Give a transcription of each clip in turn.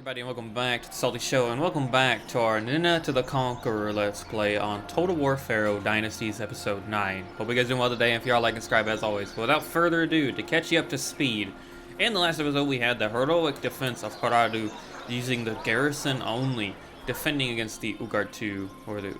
everybody, and welcome back to the SaltyyShow, and welcome back to our Ninurta the Conqueror Let's Play on Total War Pharaoh Dynasties Episode 9. Hope you guys are doing well today, and if you are, like and subscribe as always. But without further ado, to catch you up to speed, in the last episode we had the heroic defense of Haradu using the garrison only, defending against the Ugartu, or the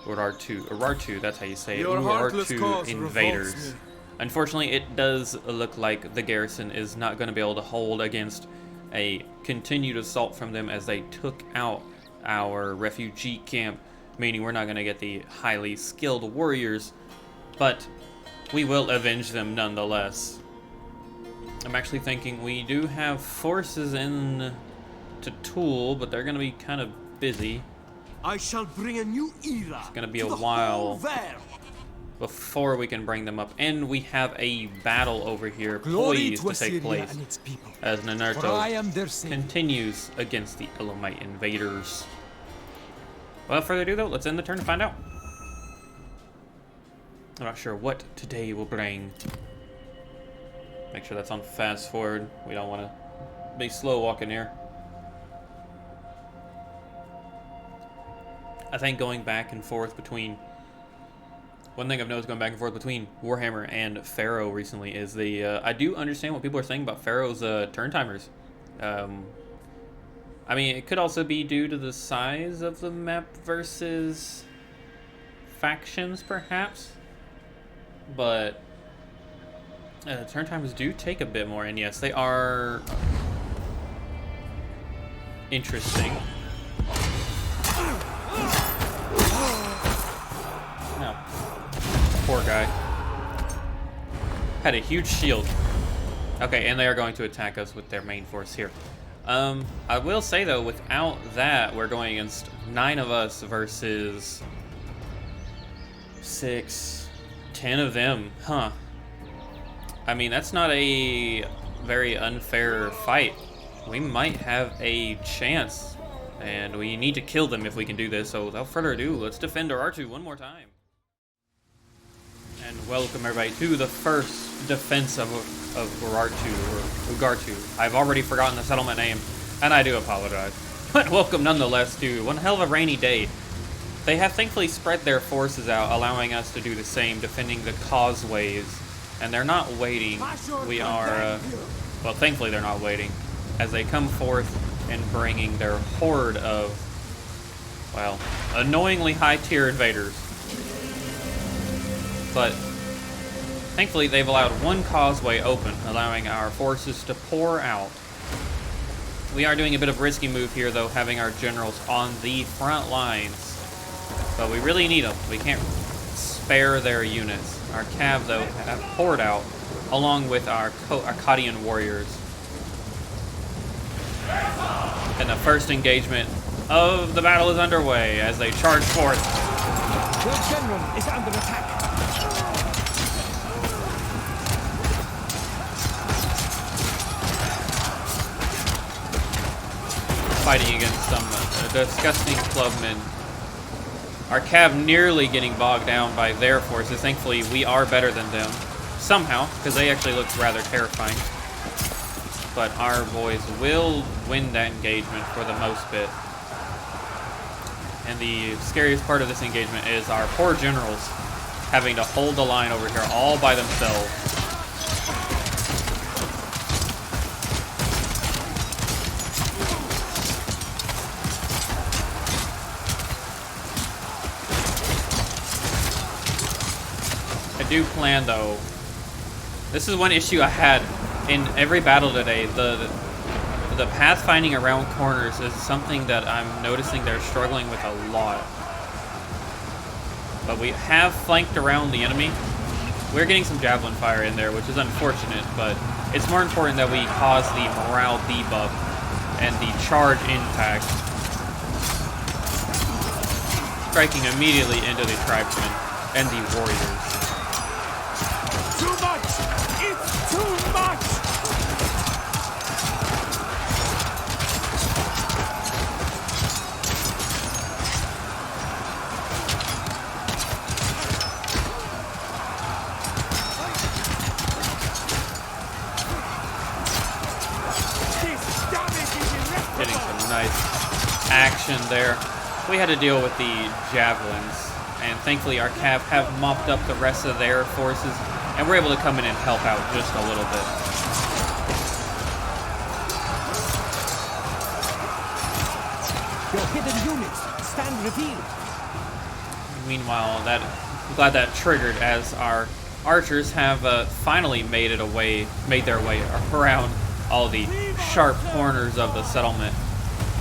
Urartu, that's how you say it, Urartu invaders. Unfortunately, it does look like the garrison is not going to be able to hold against a continued assault from them, as they took out our refugee camp, meaning we're not going to get the highly skilled warriors, but we will avenge them nonetheless. I'm actually thinking we do have forces in to Tool, but they're going to be kind of busy. I shall bring a new era. It's going to be a while before we can bring them up, and we have a battle over here poised to take place as Ninurta continues against the Elamite invaders. Without further ado though, let's end the turn and find out. I'm not sure what today will bring. Make sure that's on fast forward. We don't want to be slow walking here. I think going back and forth between one thing I've noticed going back and forth between Warhammer and Pharaoh recently is the I do understand what people are saying about Pharaoh's turn timers. I mean, it could also be due to the size of the map versus factions, perhaps. But turn timers do take a bit more, and yes, they are interesting. No. Poor guy. Had a huge shield. Okay, and they are going to attack us with their main force here. I will say though, without that, we're going against 9 of us versus 6, 10 of them. Huh. I mean, that's not a very unfair fight. We might have a chance, and we need to kill them if we can do this. So without further ado, let's defend Urartu one more time. And welcome everybody to the first defense of Urartu, or Ugartu. I've already forgotten the settlement name, and I do apologize. But welcome nonetheless to one hell of a rainy day. They have thankfully spread their forces out, allowing us to do the same, defending the causeways. And they're not waiting. We are, well, thankfully they're not waiting, as they come forth and bringing their horde of, well, annoyingly high-tier invaders. But thankfully they've allowed one causeway open, allowing our forces to pour out. We are doing a bit of a risky move here though, having our generals on the front lines. But we really need them. We can't spare their units. Our cav though have poured out, along with our Akkadian warriors. And the first engagement of the battle is underway as they charge forth. Your general is under attack. Fighting against some disgusting clubmen. Our cav nearly getting bogged down by their forces. Thankfully, we are better than them. Somehow, because they actually look rather terrifying. But our boys will win that engagement for the most bit. And the scariest part of this engagement is our poor generals having to hold the line over here all by themselves. I do plan though, this is one issue I had in every battle today. The pathfinding around corners is something that I'm noticing they're struggling with a lot. But we have flanked around the enemy. We're getting some javelin fire in there, which is unfortunate, but it's more important that we cause the morale debuff and the charge intact, striking immediately into the tribesmen and the warriors. Too much! It's too much! This damage is irreparable! action there. We had to deal with the javelins, and thankfully our cav have mopped up the rest of their forces, and we're able to come in and help out just a little bit. Your hidden units stand revealed. Meanwhile, I'm glad that triggered as our archers have finally made their way around all the sharp corners of the settlement,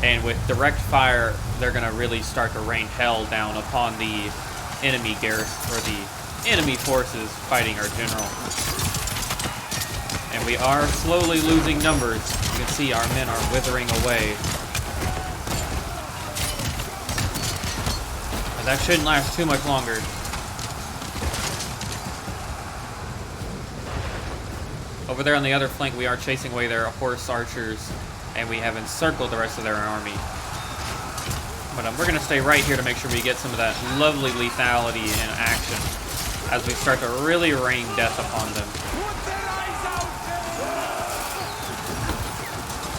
and with direct fire, they're gonna really start to rain hell down upon the enemy garrison or the enemy forces fighting our general. And we are slowly losing numbers. You can see our men are withering away. And that shouldn't last too much longer. Over there on the other flank, we are chasing away their horse archers, and we have encircled the rest of their army. But we're going to stay right here to make sure we get some of that lovely lethality in action as we start to really rain death upon them.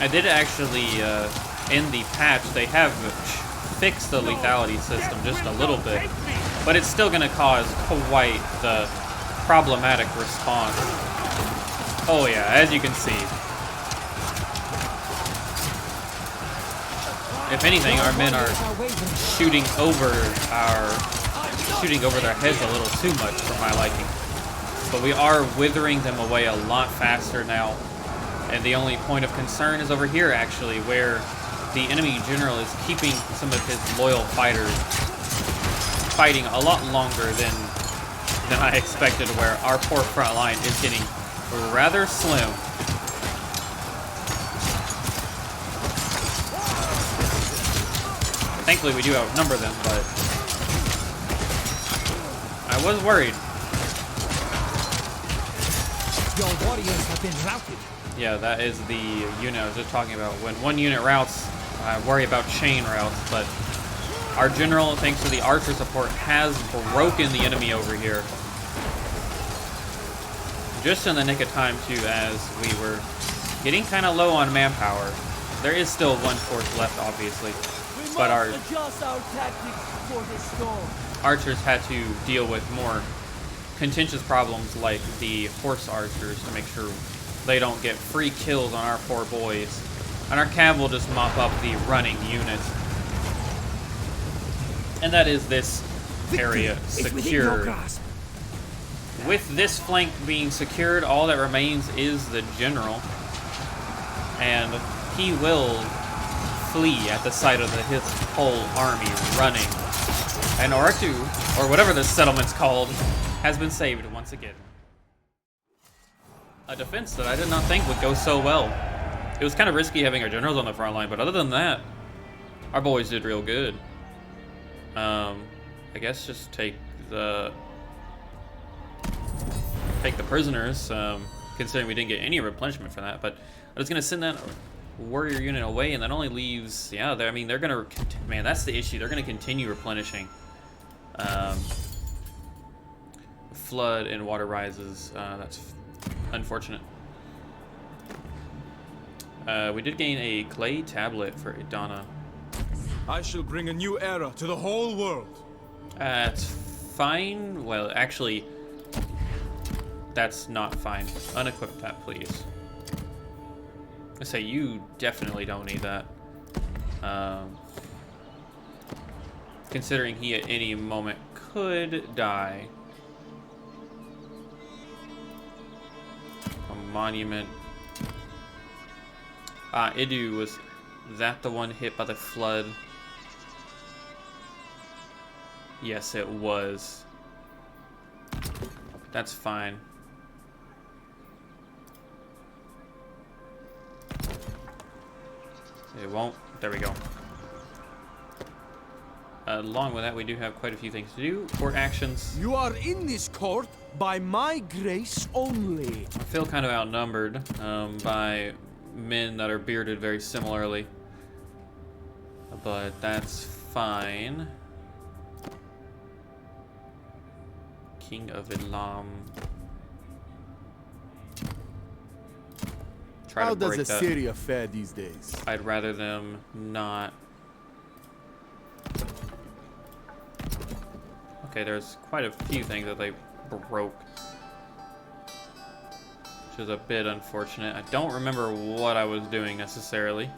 I did actually, in the patch, they have fixed the lethality system just a little bit, but it's still going to cause quite the problematic response. Oh yeah, as you can see. If anything, our men are shooting over their heads a little too much for my liking. But we are withering them away a lot faster now. And the only point of concern is over here, actually, where the enemy general is keeping some of his loyal fighters fighting a lot longer than I expected, where our poor front line is getting rather slim. Thankfully, we do outnumber them, but I was worried. Your warriors have been routed. Yeah, that is the unit I was just talking about. When one unit routs, I worry about chain routes, but our general, thanks to the archer support, has broken the enemy over here. Just in the nick of time, too, as we were getting kind of low on manpower. There is still one force left, obviously, but our archers had to deal with more contentious problems like the horse archers to make sure they don't get free kills on our poor boys. And our cav will just mop up the running units. And that is this area secured. With this flank being secured, all that remains is the general. And he will flee at the sight of his whole army running. And Ortu, or whatever this settlement's called, has been saved once again. A defense that I did not think would go so well. It was kind of risky having our generals on the front line, but other than that, our boys did real good. I guess just take the prisoners, considering we didn't get any replenishment for that. But I was going to send that warrior unit away, and that only leaves, yeah, I mean, they're going to, man, that's the issue. They're going to continue replenishing. Flood and water rises. That's unfortunate. We did gain a clay tablet for Idana. I shall bring a new era to the whole world. That's fine. Well, actually, that's not fine. Unequip that, please. I say you definitely don't need that. Considering he at any moment could die. A monument. Idu, was that the one hit by the flood? Yes, it was. That's fine. It won't. There we go. Along with that, we do have quite a few things to do. Court actions. You are in this court by my grace only. I feel kind of outnumbered by men that are bearded very similarly. But that's fine. King of Elam. How does Assyria fare these days? I'd rather them not Okay, there's quite a few things that they broke, which is a bit unfortunate. I don't remember what I was doing necessarily.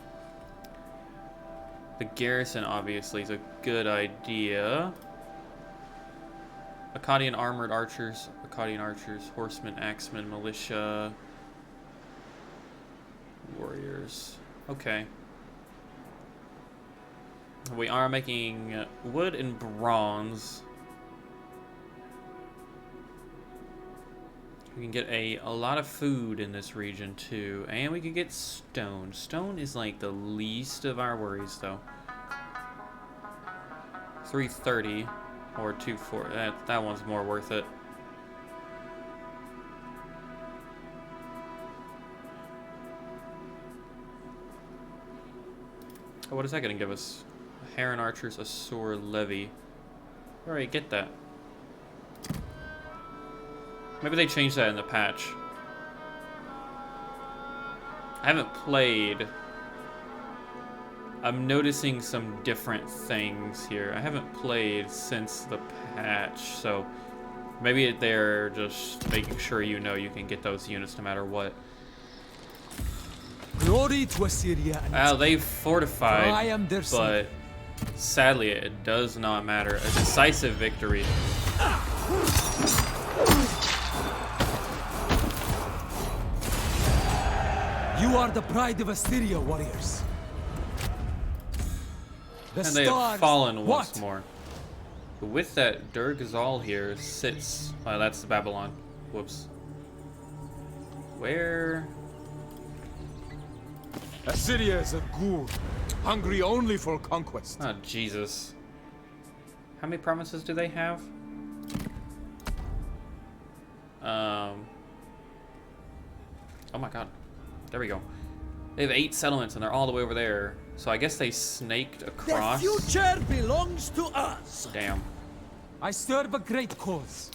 The garrison obviously is a good idea. Akkadian armored archers, horsemen, axemen, militia, warriors. Okay. We are making wood and bronze. We can get a lot of food in this region too, and we can get stone. Stone is like the least of our worries though. 330 or 240. That one's more worth it. Oh, what is that going to give us? Heron archers, a sore levy. Alright, get that. Maybe they changed that in the patch. I haven't played. I'm noticing some different things here. I haven't played since the patch, so maybe they're just making sure you know you can get those units no matter what. Glory to Assyria. Well, they've fortified, I am their but sadly it does not matter. A decisive victory. You are the pride of Assyria, warriors. And they have fallen once more. With that, Durgazal here sits... Oh, that's Babylon. Whoops. Where... Assyria is a ghoul, hungry only for conquest. Oh, Jesus. How many provinces do they have? Oh my god. There we go. They have 8 settlements and they're all the way over there. So I guess they snaked across. The future belongs to us. Damn. I serve a great cause.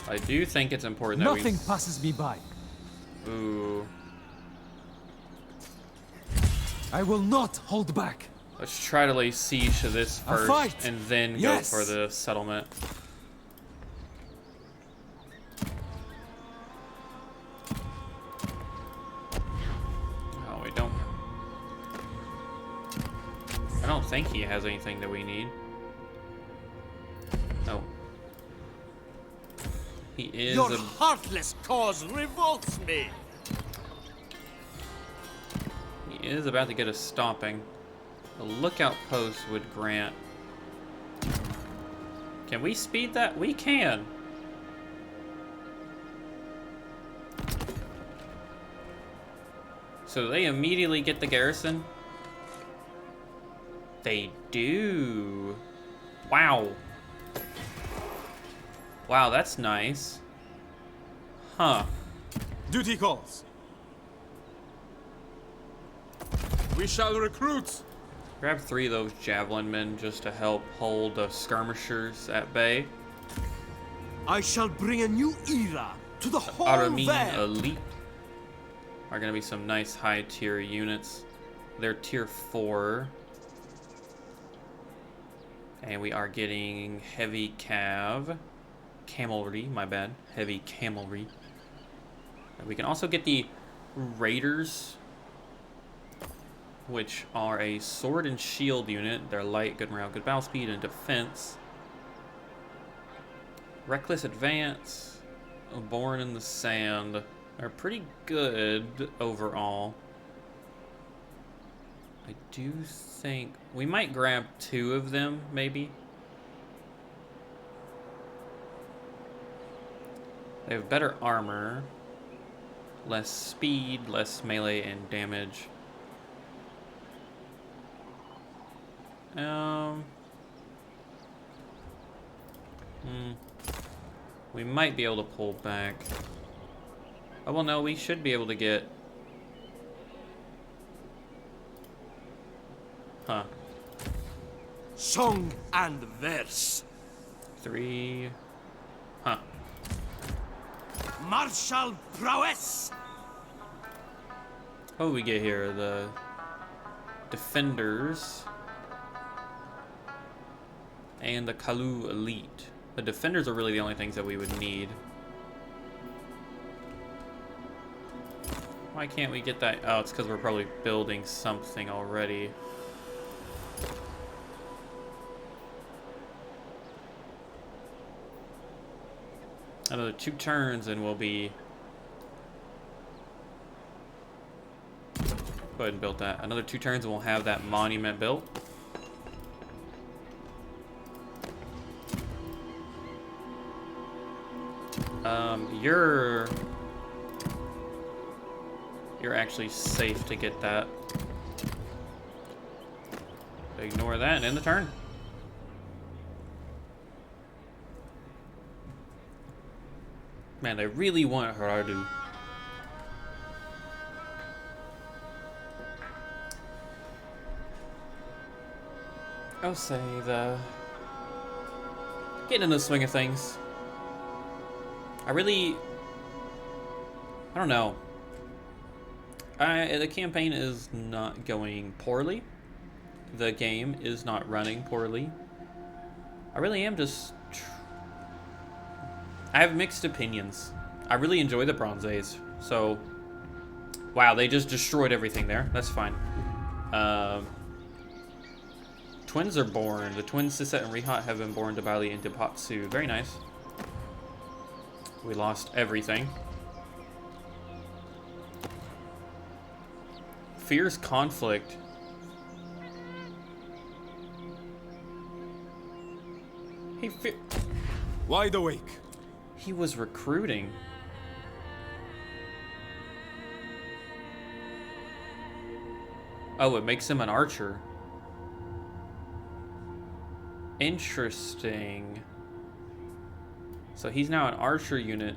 I do think it's important that Nothing passes me by. Ooh. I will not hold back. Let's try to lay siege to this first and then go for the settlement. Oh, we don't. I don't think he has anything that we need. No. He is Your heartless cause revolts me. He is about to get a stomping. A lookout post would grant. Can we speed that? We can. So they immediately get the garrison? They do. Wow. Wow, that's nice. Huh. Duty calls. We shall recruit. Grab 3 of those javelin men just to help hold the skirmishers at bay. I shall bring a new era to the whole Aramean elite are going to be some nice high tier units. They're tier 4. And we are getting heavy camelry, my bad. Heavy camelry. And we can also get the raiders, which are a sword and shield unit. They're light, good morale, good battle speed, and defense. Reckless advance, born in the sand, are pretty good overall. I do think we might grab 2 of them, maybe. They have better armor, less speed, less melee and damage. We might be able to pull back. Oh, well, no, we should be able to get... Huh. Song and verse. 3... Huh. Martial prowess. What do we get here? The defenders and the Kalu elite. The defenders are really the only things that we would need. Why can't we get that? Oh, it's because we're probably building something already. Another 2 turns and we'll be... Go ahead and build that. Another 2 turns and we'll have that monument built. You're actually safe to get that. Ignore that and end the turn. Man, they really want Haradu. I'll say getting in the swing of things. I don't know. The campaign is not going poorly. The game is not running poorly. I really am just... I have mixed opinions. I really enjoy the Bronze Age, so... Wow, they just destroyed everything there. That's fine. Twins are born. The twins Siset and Rihat have been born to Bali and Dipatsu. Very nice. We lost everything. Fierce conflict. Wide awake. He was recruiting. Oh, it makes him an archer. Interesting. So he's now an archer unit.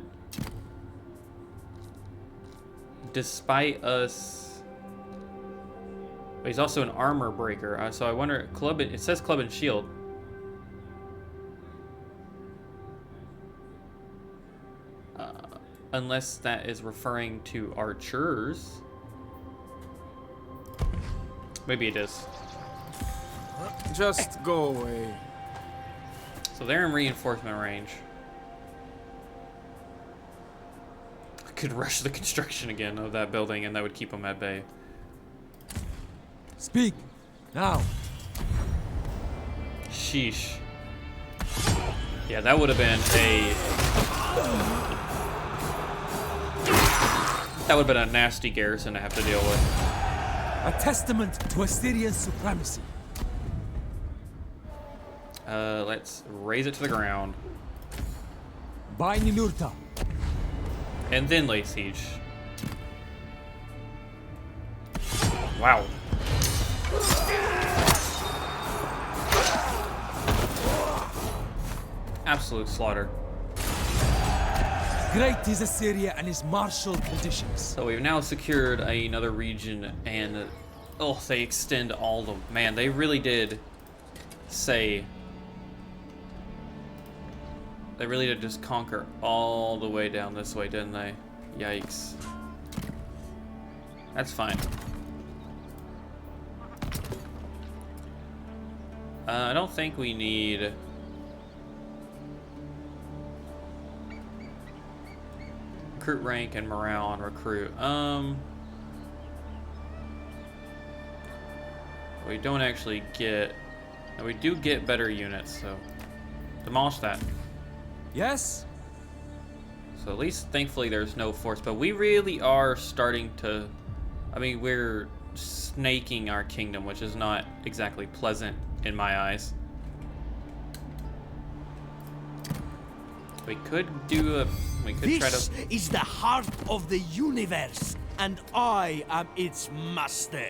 Despite us... But he's also an armor breaker. So I wonder... It says club and shield. Unless that is referring to archers. Maybe it is. Just go away. So they're in reinforcement range. I could rush the construction again of that building and that would keep them at bay. Speak now. Sheesh. Yeah, that would have been a... That would have been a nasty garrison to have to deal with. A testament to Assyrian supremacy. Let's raise it to the ground. By Ninurta. And then lay siege. Wow. Absolute slaughter. Great is Assyria and its martial conditions. So we've now secured another region, and oh, they extend all the... Man, they really did say... They really did just conquer all the way down this way, didn't they? Yikes. That's fine. I don't think we need... Recruit rank and morale on recruit. We don't actually get... We do get better units, so... Demolish that. Yes? So at least, thankfully, there's no force. But we really are starting to... I mean, we're snaking our kingdom, which is not exactly pleasant in my eyes. We could do a... We could try to... This is the heart of the universe, and I am its master.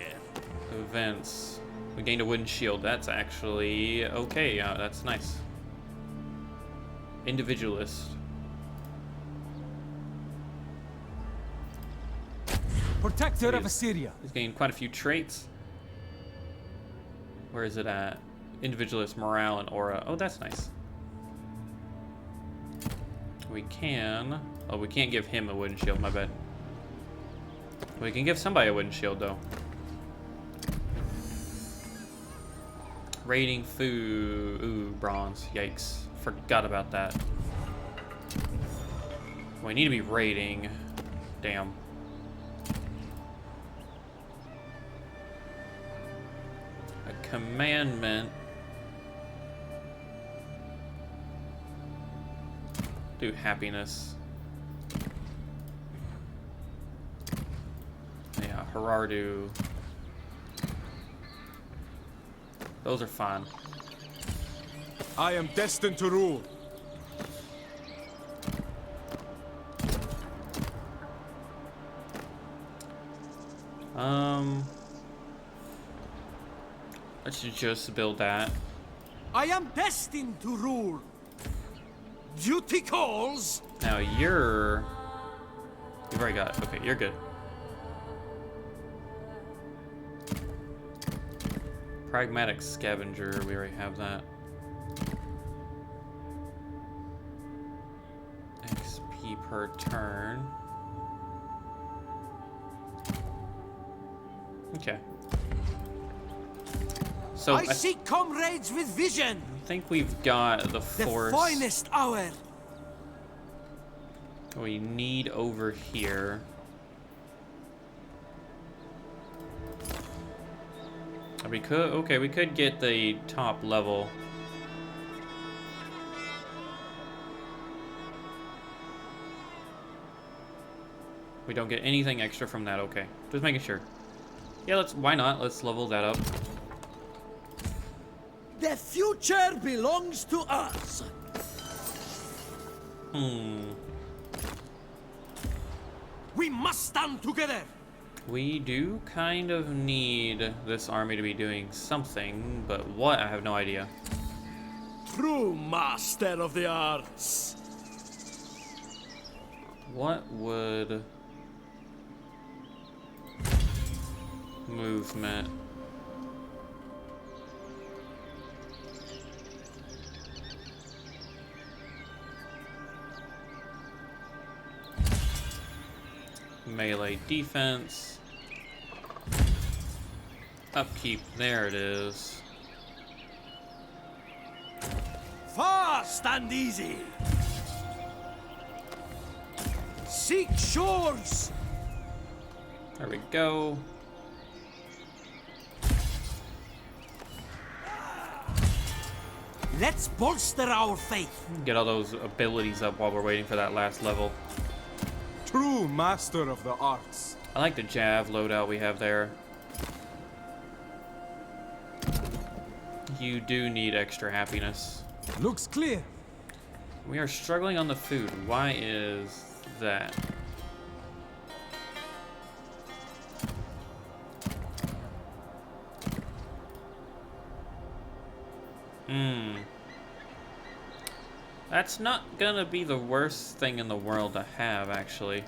Events. We gained a wooden shield. That's actually okay. That's nice. Individualist. Protector of Assyria. He's gained quite a few traits. Where is it at? Individualist, morale, and aura. Oh, that's nice. We can... Oh, we can't give him a wooden shield, my bad. We can give somebody a wooden shield, though. Raiding food. Ooh, bronze. Yikes. Forgot about that. We need to be raiding. Damn. A commandment. Do happiness. Yeah, Gerardo. Those are fine. I am destined to rule. Let's just build that. I am destined to rule. Duty calls. Now you've already got it. Okay, you're good. Pragmatic scavenger, we already have that. XP per turn. Okay. So I seek comrades with vision. I think we've got the force. The finest hour. We need over here. We could, okay, we could get the top level. We don't get anything extra from that, okay. Just making sure. Yeah, why not? Let's level that up. The future belongs to us. We must stand together. We do kind of need this army to be doing something, but what? I have no idea. True master of the arts. What would... Movement... Melee defense. Upkeep, there it is. Fast and easy. Seek shores. There we go. Let's bolster our faith. Get all those abilities up while we're waiting for that last level. True master of the arts. I like the Jav loadout we have there. You do need extra happiness. Looks clear. We are struggling on the food. Why is that? That's not gonna be the worst thing in the world to have, actually.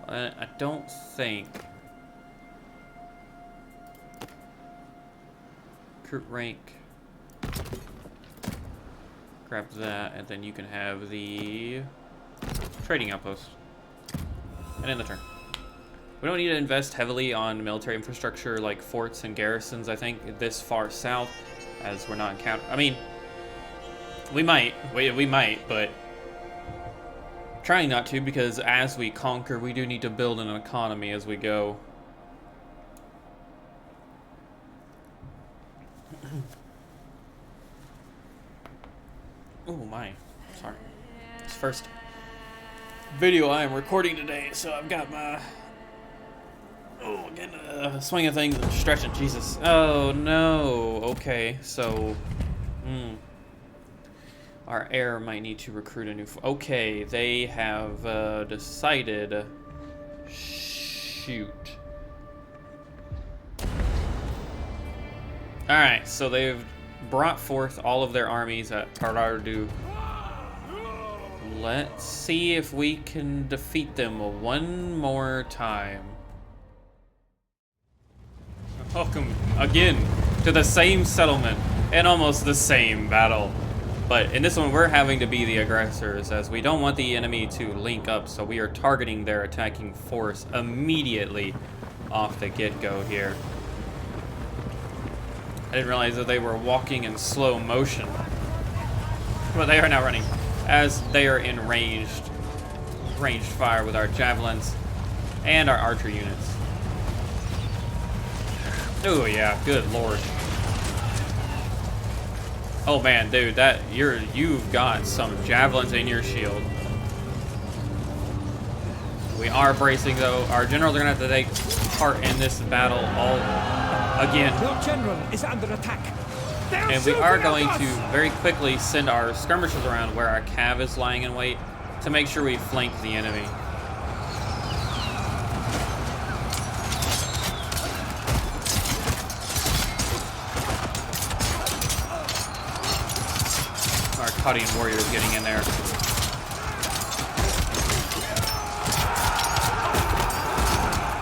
I don't think. Recruit rank. Grab that, and then you can have the trading outpost. And end the turn. We don't need to invest heavily on military infrastructure like forts and garrisons, I think, this far south, as we're not encountering. I mean, we might, but trying not to, because as we conquer, we do need to build an economy as we go. Oh my, sorry. It's the first video I am recording today, so I've got my... Oh, getting a swing of things and stretching, Jesus. Oh no, okay, so... Our heir might need to recruit a new... Okay, they have decided... Shoot. Alright, so they've brought forth all of their armies at Gerardo. Let's see if we can defeat them one more time. Welcome again to the same settlement and almost the same battle. But in this one, we're having to be the aggressors, as we don't want the enemy to link up, so we are targeting their attacking force immediately off the get-go here. I didn't realize that they were walking in slow motion. But they are now running as they are in ranged fire with our javelins and our archer units. Oh yeah, good lord. Oh man, dude, you've got some javelins in your shield. We are bracing though. Our generals are gonna have to take part in this battle all again. Your general is under attack. And we are going to very quickly send our skirmishers around where our cav is lying in wait to make sure we flank the enemy. Our Akkadian warrior is getting in there.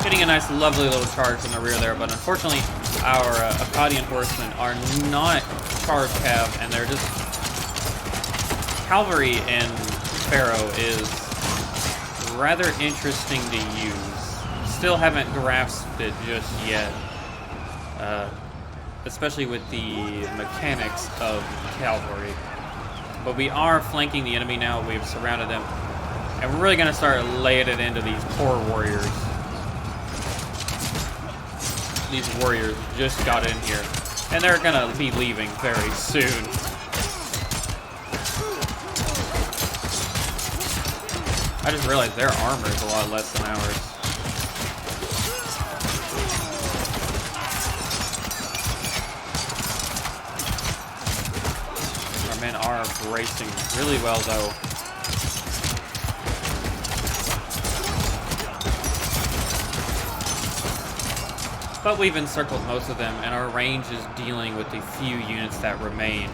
Getting a nice, lovely little charge from the rear there, but unfortunately, our Akkadian horsemen are not charge cav, and they're just... Cavalry in Pharaoh is rather interesting to use. Still haven't grasped it just yet. Especially with the mechanics of cavalry. But we are flanking the enemy now. We've surrounded them. And we're really going to start laying it into these poor warriors. These warriors just got in here. And they're going to be leaving very soon. I just realized their armor is a lot less than ours. Our men are bracing really well, though. But we've encircled most of them, and our range is dealing with the few units that remain.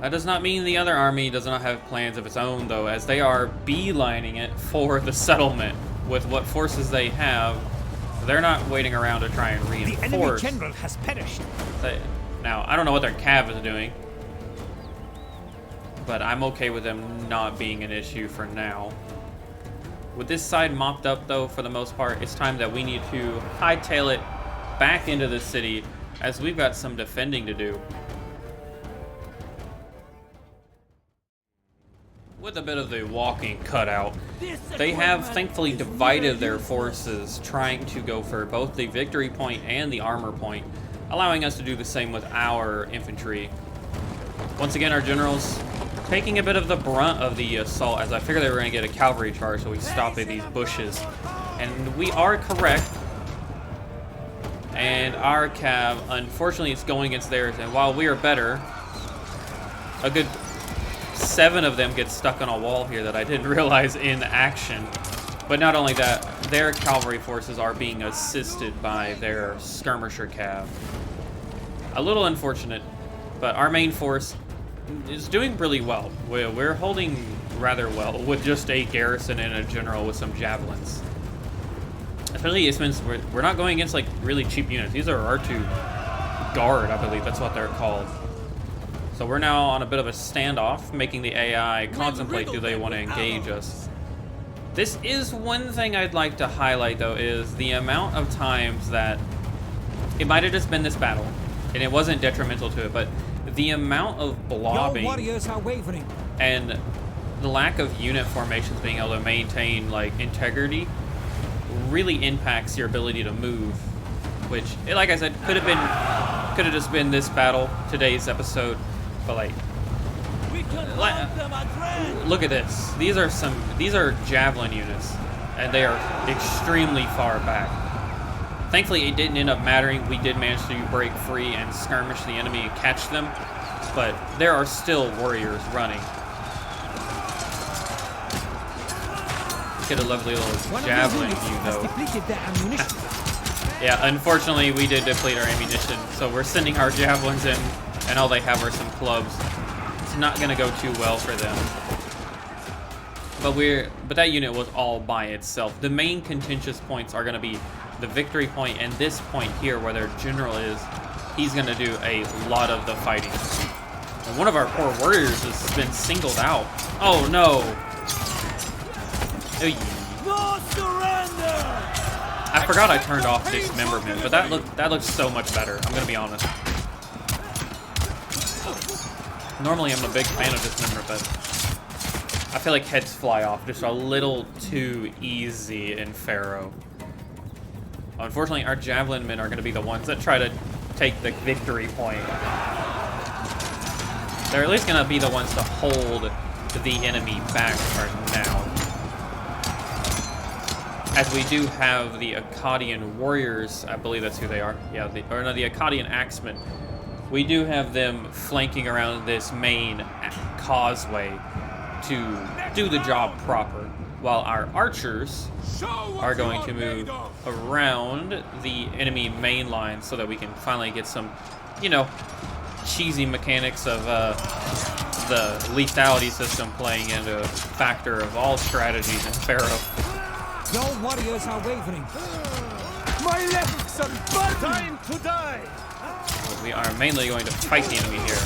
That does not mean the other army does not have plans of its own, though, as they are beelining it for the settlement with what forces they have. They're not waiting around to try and reinforce. The enemy general has perished. Now, I don't know what their cav is doing, but I'm okay with them not being an issue for now. With this side mopped up, though, for the most part, it's time that we need to hightail it back into the city, as we've got some defending to do. With a bit of the walking cutout, they have thankfully divided their forces, trying to go for both the victory point and the armor point, allowing us to do the same with our infantry. Once again, our generals taking a bit of the brunt of the assault, as I figured they were going to get a cavalry charge, so we stopped at these bushes. And we are correct. And our cav, unfortunately, it's going against theirs, and while we are better, a good 7 of them get stuck on a wall here that I didn't realize in action. But not only that, their cavalry forces are being assisted by their skirmisher cav. A little unfortunate, but our main force is doing really well. We're holding rather well with just a garrison and a general with some javelins. Especially since we're not going against like really cheap units. These are R2 Guard, I believe that's what they're called. So we're now on a bit of a standoff, making the AI contemplate do they want to engage us. This is one thing I'd like to highlight, though, is the amount of times that it might have just been this battle, and it wasn't detrimental to it, but the amount of blobbing warriors are wavering, and the lack of unit formations being able to maintain like integrity really impacts your ability to move, which, like I said, could have just been this battle, today's episode. But like, look at this. These are javelin units, and they are extremely far back. Thankfully, it didn't end up mattering. We did manage to break free and skirmish the enemy and catch them, but there are still warriors running. Get a lovely little javelin view, though. Yeah, unfortunately, we did deplete our ammunition, so we're sending our javelins in, and all they have are some clubs. It's not going to go too well for them. But that unit was all by itself. The main contentious points are going to be the victory point and this point here where their general is. He's going to do a lot of the fighting. And one of our poor warriors has been singled out. Oh no! No surrender! I forgot I turned off dismemberment, but that looks so much better. I'm gonna be honest. Normally I'm a big fan of dismemberment, but I feel like heads fly off just a little too easy in Pharaoh. Unfortunately, our javelin men are gonna be the ones that try to take the victory point. They're at least gonna be the ones to hold the enemy back for now. As we do have the Akkadian warriors, I believe that's who they are. Yeah, the Akkadian axemen. We do have them flanking around this main causeway to do the job proper, while our archers are going to move around the enemy main line so that we can finally get some, you know, cheesy mechanics of the lethality system playing into a factor of all strategies in Pharaoh. Your warriors are wavering. My legs are burning. Time to die. We are mainly going to fight the enemy here.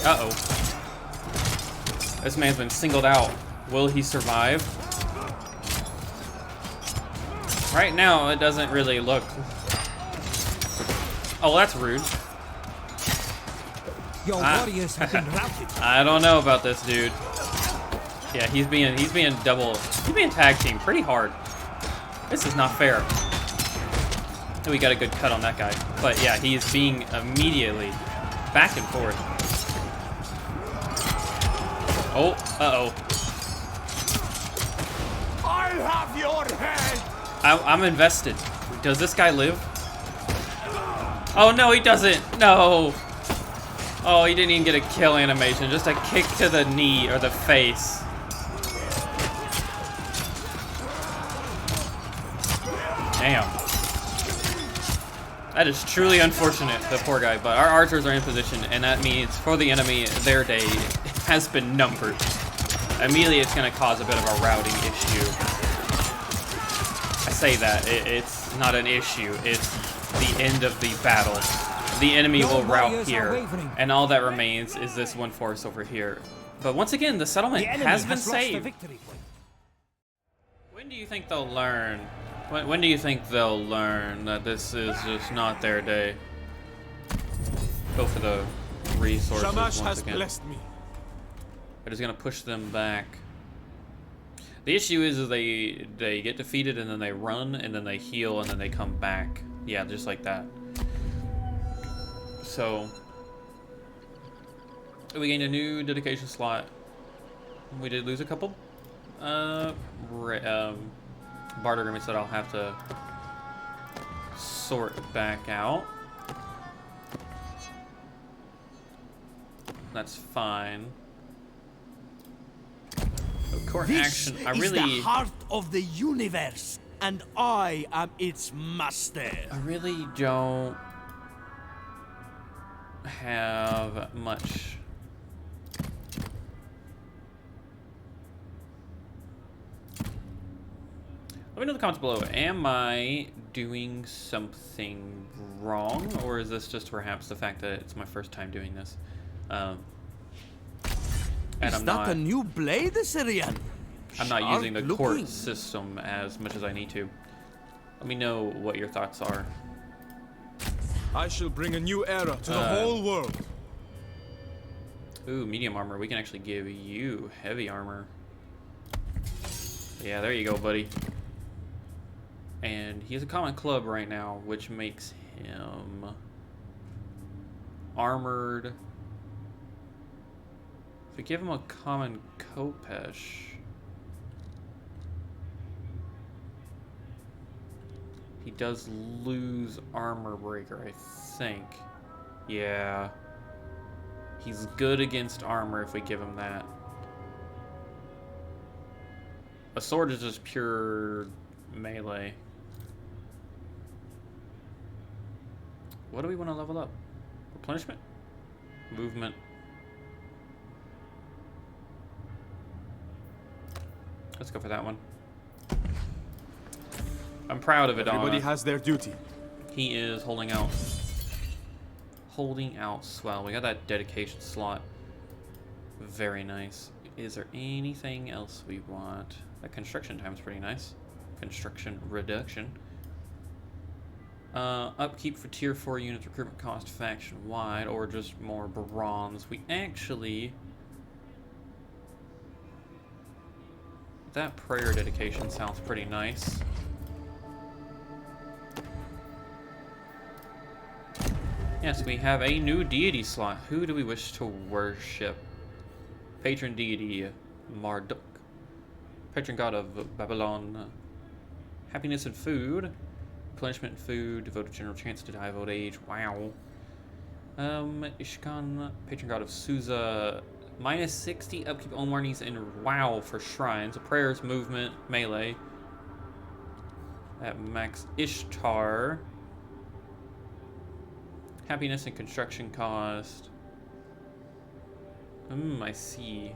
Uh-oh. This man's been singled out. Will he survive? Right now, it doesn't really look... Oh, that's rude. Your warriors have been routed. I don't know about this dude. Yeah, he's being tag teamed pretty hard. This is not fair. We got a good cut on that guy. But yeah, he is being immediately back and forth. Oh, uh-oh. I'll have your head. I'm invested. Does this guy live? Oh, no, he doesn't. No. Oh, he didn't even get a kill animation. Just a kick to the knee or the face. Damn. That is truly unfortunate, the poor guy. But our archers are in position, and that means for the enemy, their day has been numbered. Immediately, it's going to cause a bit of a routing issue. I say that. It's not an issue. It's the end of the battle. The enemy will rout here, and all that remains is this one force over here. But once again, the settlement has been saved. When do you think they'll learn? When do you think they'll learn that this is just not their day? Go for the resources Shamash once has again. blessed me. It is going to push them back. The issue is they get defeated and then they run and then they heal and then they come back. Yeah, just like that. So we gained a new dedication slot. We did lose a couple barter agreements that I'll have to sort back out. That's fine. Core action. I This really is the heart of the universe, and I am its master. I really don't have much. Let me know in the comments below. Am I doing something wrong, or is this just perhaps the fact that it's my first time doing this? And Is I'm that not. a new blade, Assyrian? I'm not using the Sharp court looking. system as much as I need to. Let me know what your thoughts are. I shall bring a new era to the whole world. Ooh, medium armor. We can actually give you heavy armor. Yeah, there you go, buddy. And he has a common club right now, which makes him armored. If we give him a common Kopesh, he does lose armor breaker, I think. Yeah. He's good against armor if we give him that. A sword is just pure melee. What do we want to level up? Replenishment? Movement. Let's go for that one. I'm proud of it. Everybody has their duty. He is holding out. Holding out swell. We got that dedication slot. Very nice. Is there anything else we want? That construction time is pretty nice. construction reduction. Upkeep for tier 4 units, recruitment cost faction wide, or just more bronze. We actually... That prayer dedication sounds pretty nice. Yes, we have a new deity slot. Who do we wish to worship? Patron deity, Marduk. Patron god of Babylon. Happiness and food. Replenishment and food. Devoted general chance to die of old age. Wow. Ishkan, patron god of Susa. Minus 60 upkeep Omarnis and wow for shrines. Prayers, movement, melee. At max Ishtar. Happiness and construction cost. I see.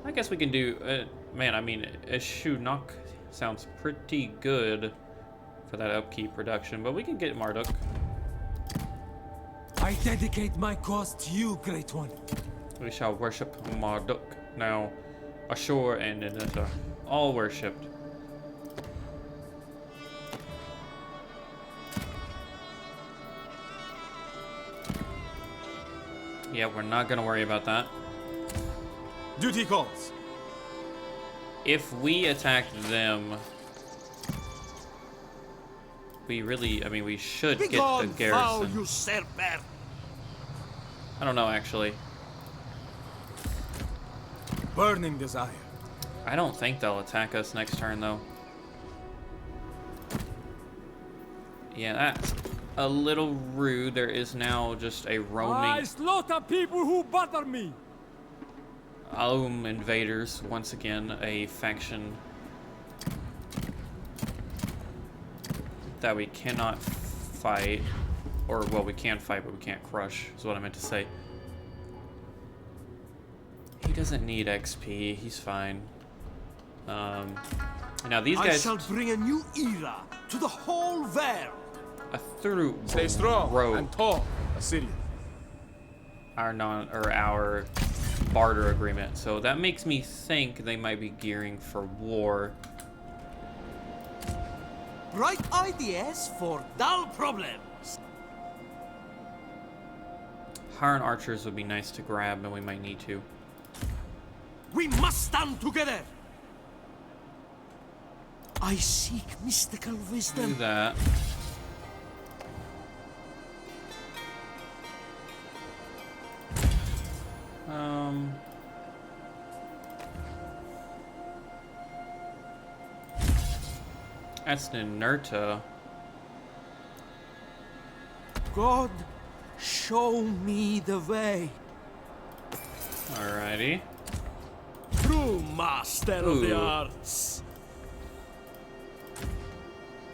I guess we can do, man, I mean, Eshunok sounds pretty good for that upkeep reduction, but we can get Marduk. I dedicate my cause to you, Great One. We shall worship Marduk. Now, Ashur and Ninurta, all worshipped. Yeah, we're not gonna worry about that. Duty calls. If we attack them, we really, I mean, we should get the garrison. Usurper. I don't know, actually. Burning desire. I don't think they'll attack us next turn, though. Yeah, that's a little rude. There is now just a roaming... I slaughter people who bother me. Invaders, once again, a faction that we cannot fight. Or, well, we can fight, but we can't crush, is what I meant to say. He doesn't need XP, he's fine. Now these guys... I shall bring a new era to the whole world. Through Stay strong and tall, Assyria. Our barter agreement. So that makes me think they might be gearing for war. Bright ideas for dull problems. Hiring archers would be nice to grab, and we might need to. We must stand together. I seek mystical Do wisdom. that. That's Ninurta. God, show me the way. Alrighty. True master of the Ooh. arts.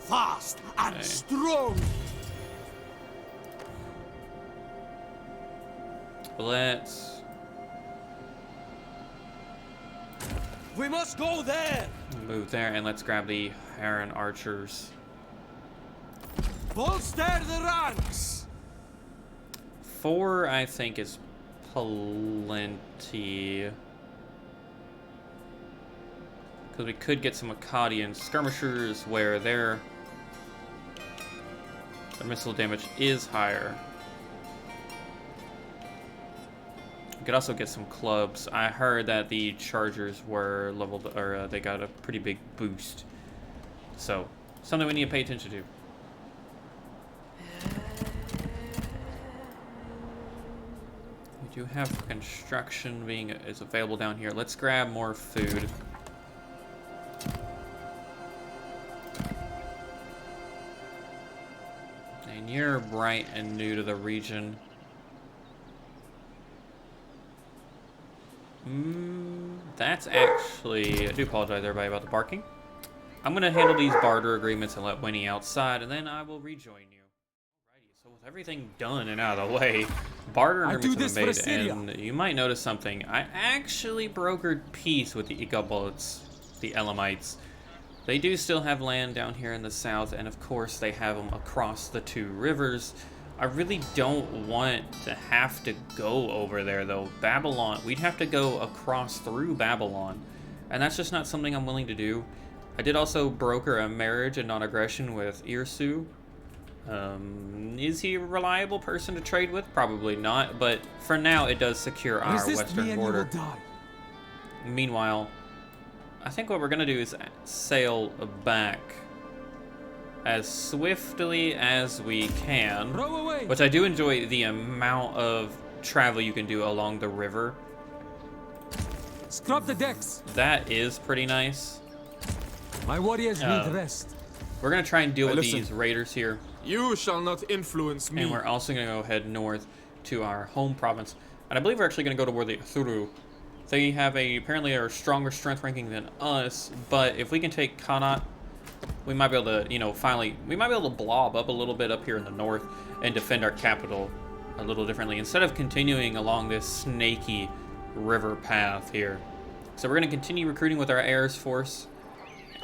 Fast and Okay. strong. Let's We must go there. move there and let's grab the Heron archers. Bolster the ranks. 4, I think, is plenty. Because we could get some Akkadian skirmishers where their missile damage is higher. We could also get some clubs. I heard that the chargers were leveled, or they got a pretty big boost. So, something we need to pay attention to. We do have construction being is available down here. Let's grab more food. And you're bright and new to the region. That's actually... I do apologize, everybody, about the barking. I'm going to handle these barter agreements and let Winnie outside, and then I will rejoin you. Alrighty, so with everything done and out of the way, barter agreements have been made, and you might notice something. I actually brokered peace with the Egobots, the Elamites. They do still have land down here in the south, and of course they have them across the 2 rivers. I really don't want to have to go over there, though. Babylon, we'd have to go across through Babylon. And that's just not something I'm willing to do. I did also broker a marriage and non-aggression with Irsu. Is he a reliable person to trade with? Probably not, but for now it does secure our Resist me western and border. you will die. Meanwhile, I think what we're gonna do is sail back as swiftly as we can, Row away. which I do enjoy the amount of travel you can do along the river. Scrub the decks. That is pretty nice. My warriors need rest. We're gonna try and deal with listen. these raiders here, You shall not influence me. and we're also gonna go head north to our home province. And I believe we're actually gonna go to where the Thuru. They have apparently a stronger strength ranking than us, but if we can take Kanat, we might be able to, you know, we might be able to blob up a little bit up here in the north and defend our capital a little differently instead of continuing along this snaky river path here. So we're going to continue recruiting with our heirs force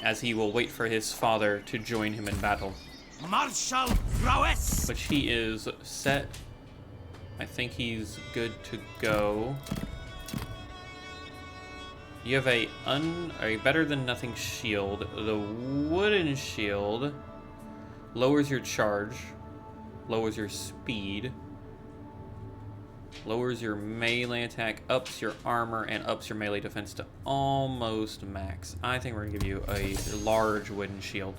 as he will wait for his father to join him in battle, Marshal prowess! which he is set. I think he's good to go. You have a better than nothing shield. The wooden shield lowers your charge, lowers your speed, lowers your melee attack, ups your armor, and ups your melee defense to almost max. I think we're gonna give you a large wooden shield.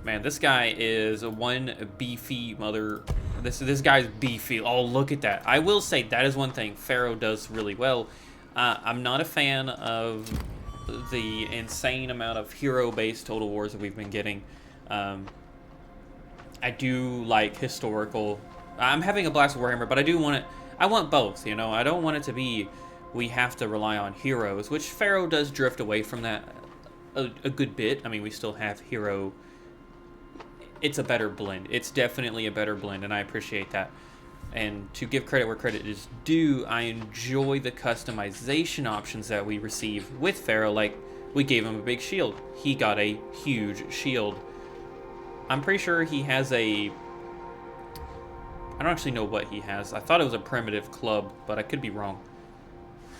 Man, this guy is one beefy mother. This guy's beefy. Oh, look at that. I will say that is one thing Pharaoh does really well. I'm not a fan of the insane amount of hero-based Total Wars that we've been getting. I do like historical. I'm having a blast with Warhammer, but I do want it. I want both, you know. I don't want it to be we have to rely on heroes, which Pharaoh does drift away from that a good bit. I mean, we still have hero. It's a better blend. It's definitely a better blend, and I appreciate that. And to give credit where credit is due, I enjoy the customization options that we receive with Pharaoh. Like, we gave him a big shield. He got a huge shield. I'm pretty sure he has a... I don't actually know what he has. I thought it was a primitive club, but I could be wrong.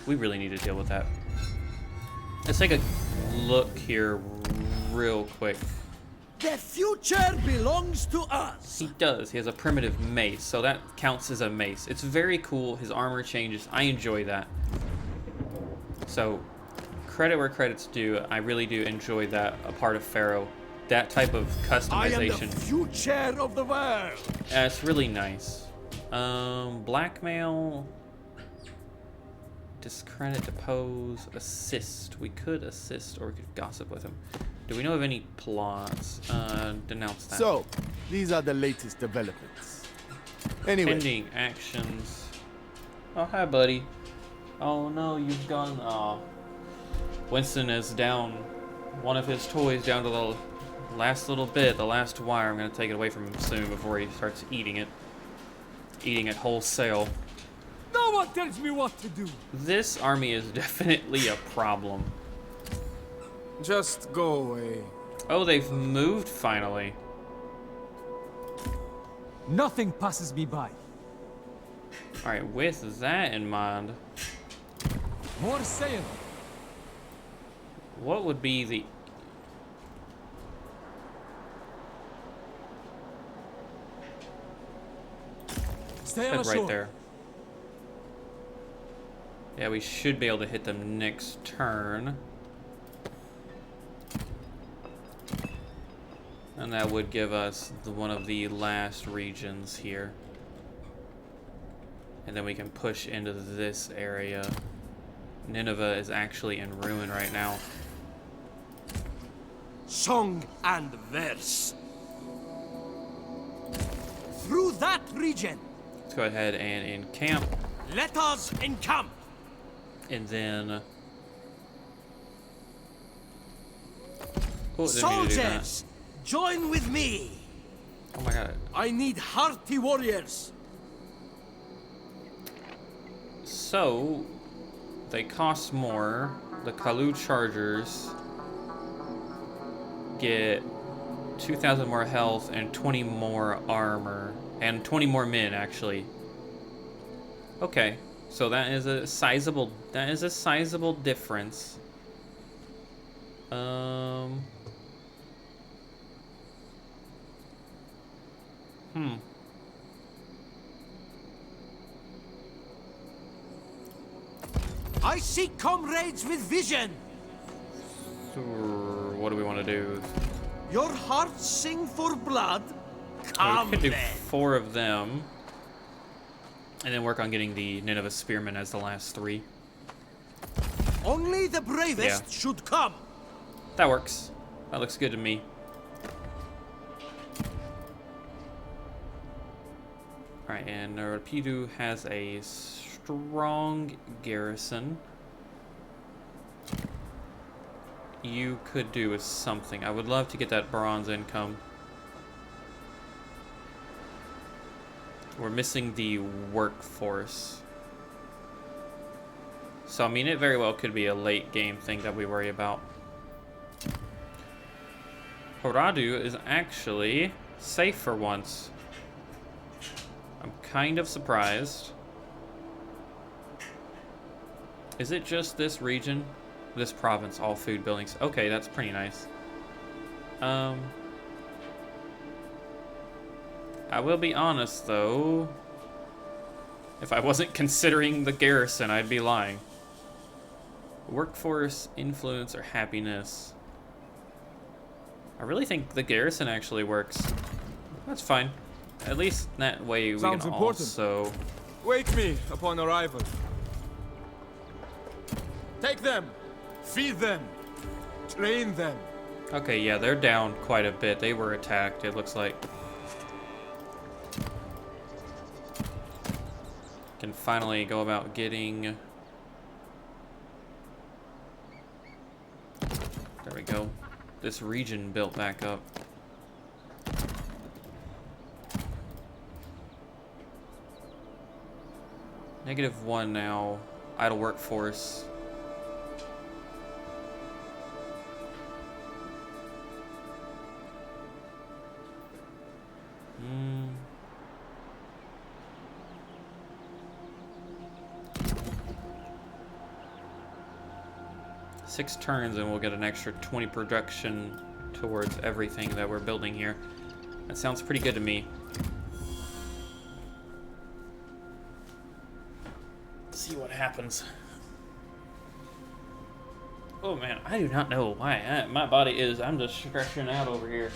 We really need to deal with that. Let's take a look here real quick. The future belongs to us! He does. He has a primitive mace, so that counts as a mace. It's very cool. His armor changes. I enjoy that. So, credit where credit's due. I really do enjoy that, a part of Pharaoh. That type of customization. I am the future of the world! It's really nice. Blackmail. Discredit, depose, assist. We could assist or we could gossip with him. Do we know of any plots? Denounce that. So, these are the latest developments. Anyway, Pending actions. Oh, hi, buddy. Oh, no, you've gone... Oh. Winston is down one of his toys down to the last little bit, the last wire. I'm going to take it away from him soon before he starts eating it. Eating it wholesale. No one tells me what to do. This army is definitely a problem. Just go away. Oh, they've moved finally. Nothing passes me by. Alright, with that in mind, More sail. what would be the... Stay on Head the right shore. there. Yeah, we should be able to hit them next turn. And that would give us one of the last regions here. And then we can push into this area. Nineveh is actually in ruin right now. Song and verse. Through that region, Let's go ahead and encamp. let us encamp. And then... Oh, didn't mean to do that. Soldiers, join with me. Oh my god. I need hearty warriors. So, they cost more. The Kalu Chargers get 2,000 more health and 20 more armor. And 20 more men, actually. Okay. So that is a sizable difference. I seek comrades with vision. So what do we want to do? Your hearts sing for blood. We Come could do then. 4 of them. And then work on getting the Nineveh Spearmen as the last 3. Only the bravest Yeah. should come. That works. That looks good to me. Alright, and Rapidu has a strong garrison. You could do with something. I would love to get that bronze income. We're missing the workforce. So, I mean, it very well could be a late game thing that we worry about. Horadu is actually safe for once. I'm kind of surprised. Is it just this region? This province, all food buildings. Okay, that's pretty nice. I will be honest, though. If I wasn't considering the garrison, I'd be lying. Workforce, influence, or happiness. I really think the garrison actually works. That's fine. At least that way we Sounds can important. also... Wake me upon arrival. Take them. Feed them. Train them. Okay, yeah, they're down quite a bit. They were attacked, it looks like. Can finally go about getting... There we go. This region built back up. -1 now. Idle workforce. Six turns and we'll get an extra 20 production towards everything that we're building here. That sounds pretty good to me. Let's see what happens. Oh man, I do not know why. My body is, I'm just stretching out over here.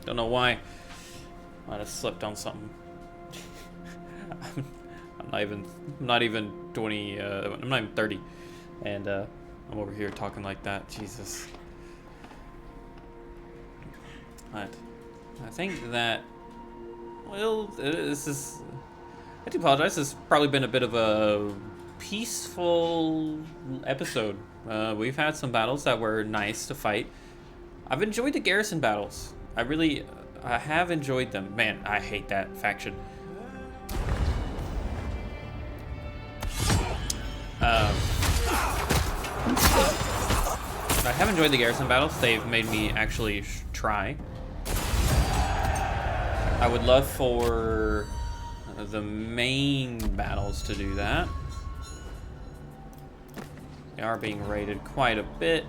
Don't know why. Might have slipped on something. I'm not even 20, I'm not even 30. And I'm over here talking like that, Jesus. But I think that, well, this is, I do apologize, this has probably been a bit of a peaceful episode. We've had some battles that were nice to fight. I've enjoyed the garrison battles. I have enjoyed them. Man, I hate that faction. I have enjoyed the garrison battles. They've made me actually try. I would love for the main battles to do that. They are being raided quite a bit.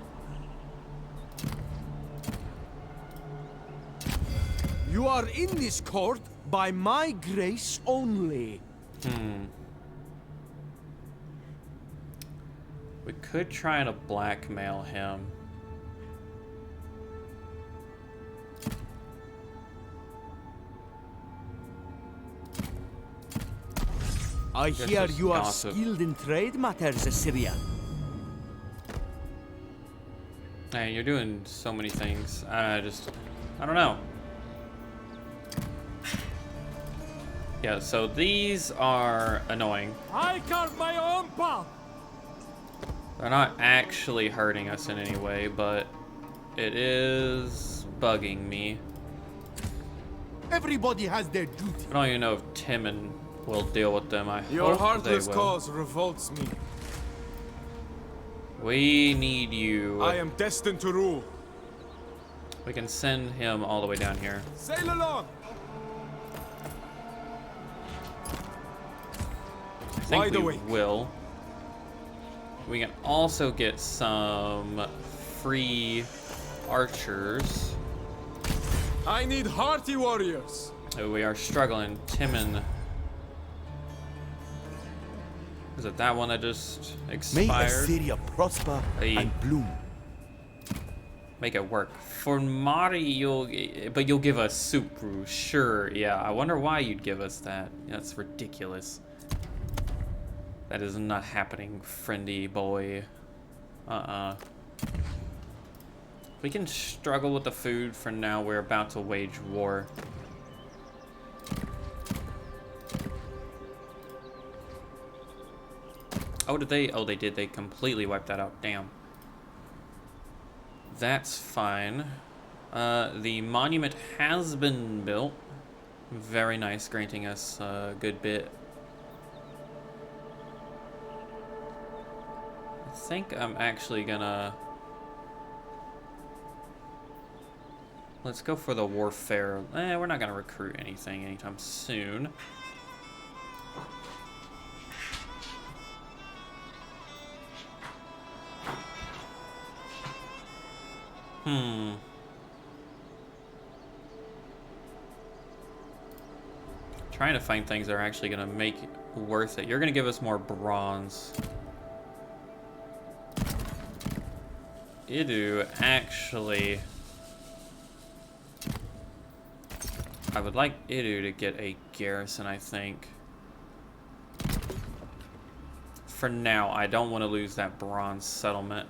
You are in this court by my grace only. We could try to blackmail him. I hear just you are gossip. skilled in trade matters, Assyria. Hey, you're doing so many things. I don't know. Yeah, so these are annoying. I carve my own path. They're not actually hurting us in any way, but it is bugging me. Everybody has their duty. I don't even know if Timon will deal with them. I Your hope heartless they will. cause revolts me. We need you. I am destined to rule. We can send him all the way down here. Sail along. think Wide we awake. will. We can also get some free archers. I need hearty warriors. Oh, we are struggling. Timon. Is it that one that just May expired? Assyria prosper Hey. and bloom. Make it work. For Mari, you'll give us Supru. Sure, yeah. I wonder why you'd give us that. That's ridiculous. That is not happening, friendy boy. We can struggle with the food for now. We're about to wage war. Oh, did they? Oh, they did. They completely wiped that out. Damn. That's fine. The monument has been built. Very nice, granting us a good bit. I think I'm actually gonna... Let's go for the warfare. We're not gonna recruit anything anytime soon. Trying to find things that are actually gonna make it worth it. You're gonna give us more bronze. Idu, actually... I would like Idu to get a garrison, I think. For now, I don't want to lose that bronze settlement.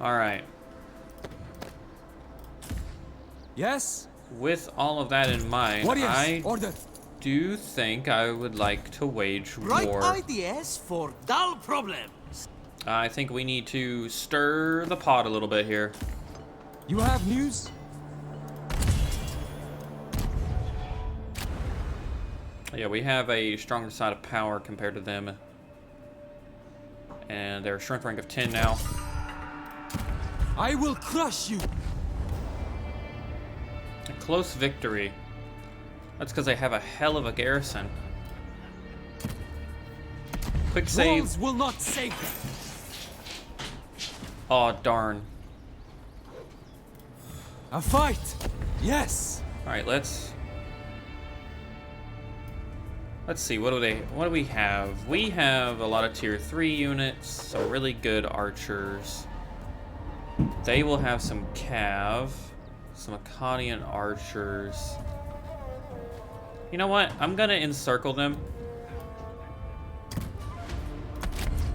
All right. Yes? With all of that in mind, Warriors, I order. do think I would like to wage Bright war. ideas for dull problems. I think we need to stir the pot a little bit here. You have news? Yeah, we have a stronger side of power compared to them. And they're strength rank of 10 now. I will crush you. A close victory. That's because they have a hell of a garrison. Quick save. Walls will not save them. Oh, darn. A fight. Yes. Alright, let's see, what do we have? We have a lot of tier 3 units, so really good archers. They will have some cav, some Akkadian archers. You know what? I'm gonna encircle them.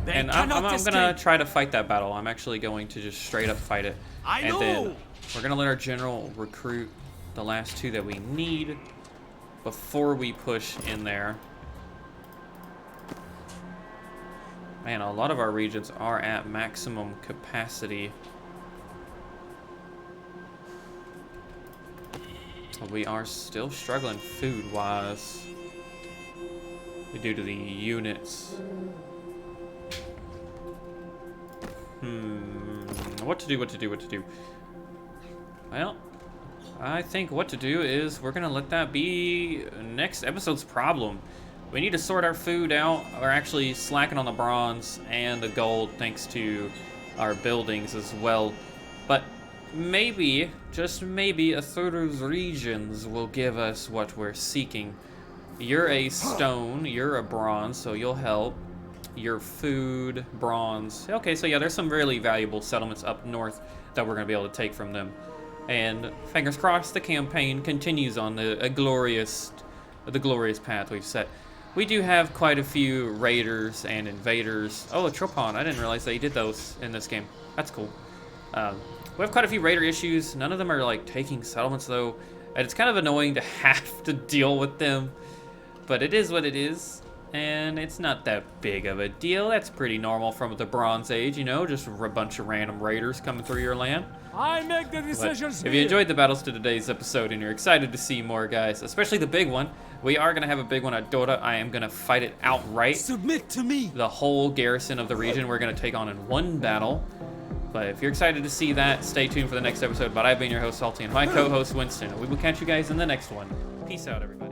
And I'm gonna try to fight that battle. I'm actually going to just straight up fight it. And then we're gonna let our general recruit the last 2 that we need before we push in there. Man, a lot of our regions are at maximum capacity. We are still struggling food-wise due to the units. What to do? Well, I think what to do is we're gonna let that be next episode's problem. We need to sort our food out. We're actually slacking on the bronze and the gold thanks to our buildings as well. But maybe, just maybe, a third of those regions will give us what we're seeking. You're a stone, you're a bronze, so you'll help. Your food, bronze. Okay, so yeah, there's some really valuable settlements up north that we're gonna be able to take from them. And fingers crossed, the campaign continues on the glorious path we've set. We do have quite a few raiders and invaders. Oh, a Tropon, I didn't realize they did those in this game. That's cool. We have quite a few raider issues. None of them are like taking settlements though. And it's kind of annoying to have to deal with them. But it is what it is. and it's not that big of a deal. That's pretty normal from the Bronze Age, you know, just a bunch of random raiders coming through your land. I make the But decisions if you enjoyed the battles to today's episode and you're excited to see more, guys, especially the big one, we are going to have a big one at Dota. I am going to fight it outright. Submit to me. The whole garrison of the region we're going to take on in one battle. But if you're excited to see that, stay tuned for the next episode. But I've been your host, Salty, and my co-host, Winston. We will catch you guys in the next one. Peace out, everybody.